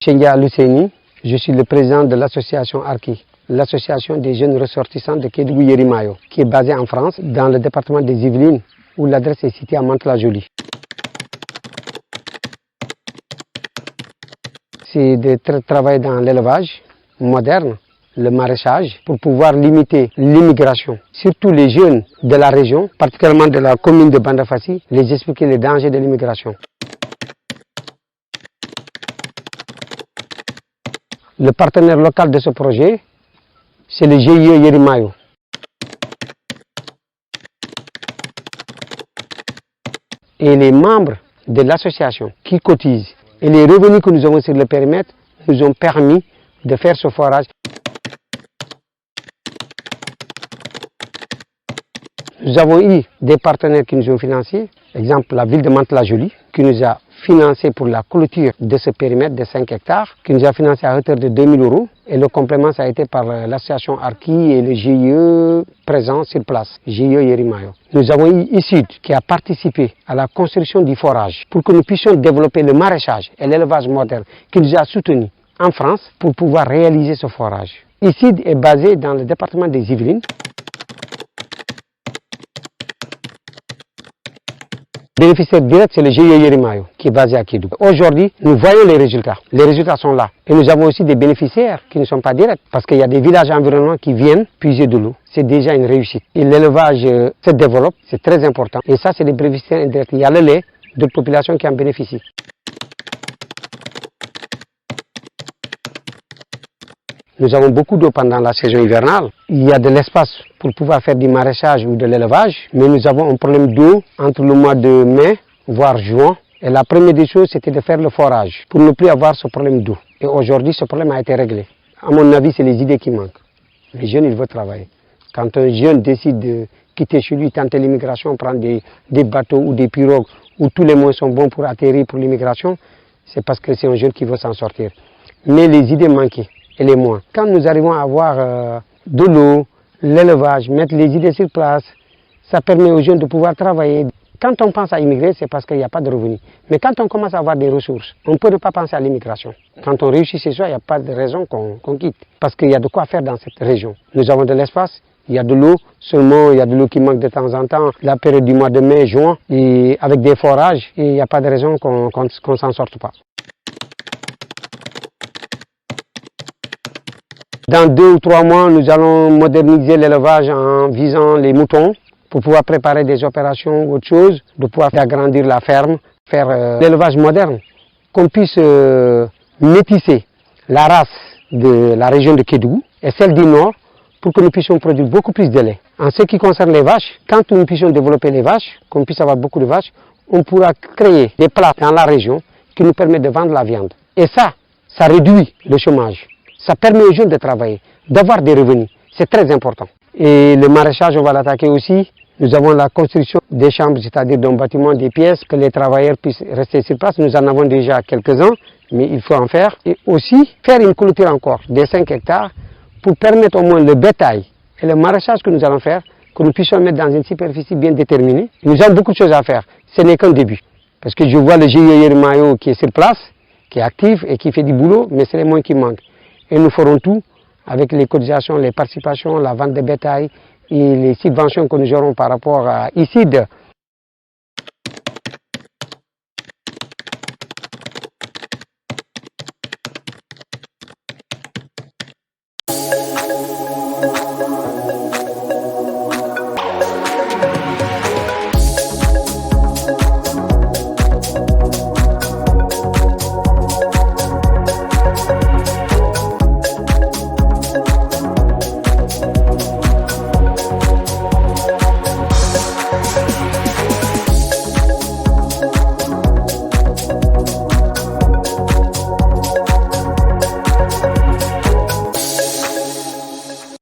Chengia Luseni, je suis le président de l'association Arki, l'association des jeunes ressortissants de Kédougou-Yérimayo, qui est basée en France, dans le département des Yvelines, où l'adresse est située à Mantes-la-Jolie. C'est de travailler dans l'élevage moderne, le maraîchage, pour pouvoir limiter l'immigration. Surtout les jeunes de la région, particulièrement de la commune de Bandafassi, les expliquer les dangers de l'immigration. Le partenaire local de ce projet, c'est le GIE Yérimayo. Et les membres de l'association qui cotisent et les revenus que nous avons sur le périmètre nous ont permis de faire ce forage. Nous avons eu des partenaires qui nous ont financés, exemple la ville de Mantes-la-Jolie, qui nous a financé pour la clôture de ce périmètre de 5 hectares, qui nous a financé à hauteur de 2 000 €. Et le complément, ça a été par l'association Arki et le GIE présent sur place, GIE Yérimayo. Nous avons eu ICID qui a participé à la construction du forage pour que nous puissions développer le maraîchage et l'élevage moderne, qui nous a soutenus en France pour pouvoir réaliser ce forage. ICID est basé dans le département des Yvelines. Le bénéficiaire direct, c'est le GIE Yérimayo, qui est basé à Kédougou. Aujourd'hui, nous voyons les résultats. Les résultats sont là. Et nous avons aussi des bénéficiaires qui ne sont pas directs, parce qu'il y a des villages environnants qui viennent puiser de l'eau. C'est déjà une réussite. Et l'élevage se développe, c'est très important. Et ça, c'est des bénéficiaires indirects. Il y a le lait de population qui en bénéficie. Nous avons beaucoup d'eau pendant la saison hivernale. Il y a de l'espace pour pouvoir faire du maraîchage ou de l'élevage, mais nous avons un problème d'eau entre le mois de mai, voire juin. Et la première des choses, c'était de faire le forage pour ne plus avoir ce problème d'eau. Et aujourd'hui, ce problème a été réglé. À mon avis, c'est les idées qui manquent. Les jeunes, ils veulent travailler. Quand un jeune décide de quitter chez lui, tenter l'immigration, prendre des bateaux ou des pirogues, où tous les moyens sont bons pour atterrir pour l'immigration, c'est parce que c'est un jeune qui veut s'en sortir. Mais les idées manquaient. Et les moins. Quand nous arrivons à avoir de l'eau, l'élevage, mettre les idées sur place, ça permet aux jeunes de pouvoir travailler. Quand on pense à immigrer, c'est parce qu'il n'y a pas de revenus. Mais quand on commence à avoir des ressources, on ne peut ne pas penser à l'immigration. Quand on réussit chez soi, il n'y a pas de raison qu'on quitte. Parce qu'il y a de quoi faire dans cette région. Nous avons de l'espace, il y a de l'eau, seulement il y a de l'eau qui manque de temps en temps. La période du mois de mai, juin, et avec des forages, il n'y a pas de raison qu'on ne s'en sorte pas. Dans 2 ou 3 mois, nous allons moderniser l'élevage en visant les moutons pour pouvoir préparer des opérations ou autre chose, de pouvoir agrandir la ferme, faire l'élevage moderne, qu'on puisse métisser la race de la région de Kédougou et celle du Nord pour que nous puissions produire beaucoup plus de lait. En ce qui concerne les vaches, quand nous puissions développer les vaches, qu'on puisse avoir beaucoup de vaches, on pourra créer des plats dans la région qui nous permettent de vendre la viande. Et ça réduit le chômage. Ça permet aux jeunes de travailler, d'avoir des revenus. C'est très important. Et le maraîchage, on va l'attaquer aussi. Nous avons la construction des chambres, c'est-à-dire d'un bâtiment, des pièces, que les travailleurs puissent rester sur place. Nous en avons déjà quelques-uns, mais il faut en faire. Et aussi, faire une clôture encore des 5 hectares pour permettre au moins le bétail et le maraîchage que nous allons faire, que nous puissions mettre dans une superficie bien déterminée. Nous avons beaucoup de choses à faire. Ce n'est qu'un début. Parce que je vois le GIE Yérimayo qui est sur place, qui est actif et qui fait du boulot, mais c'est les moyens qui manquent. Et nous ferons tout avec les cotisations, les participations, la vente de bétail et les subventions que nous aurons par rapport à ICID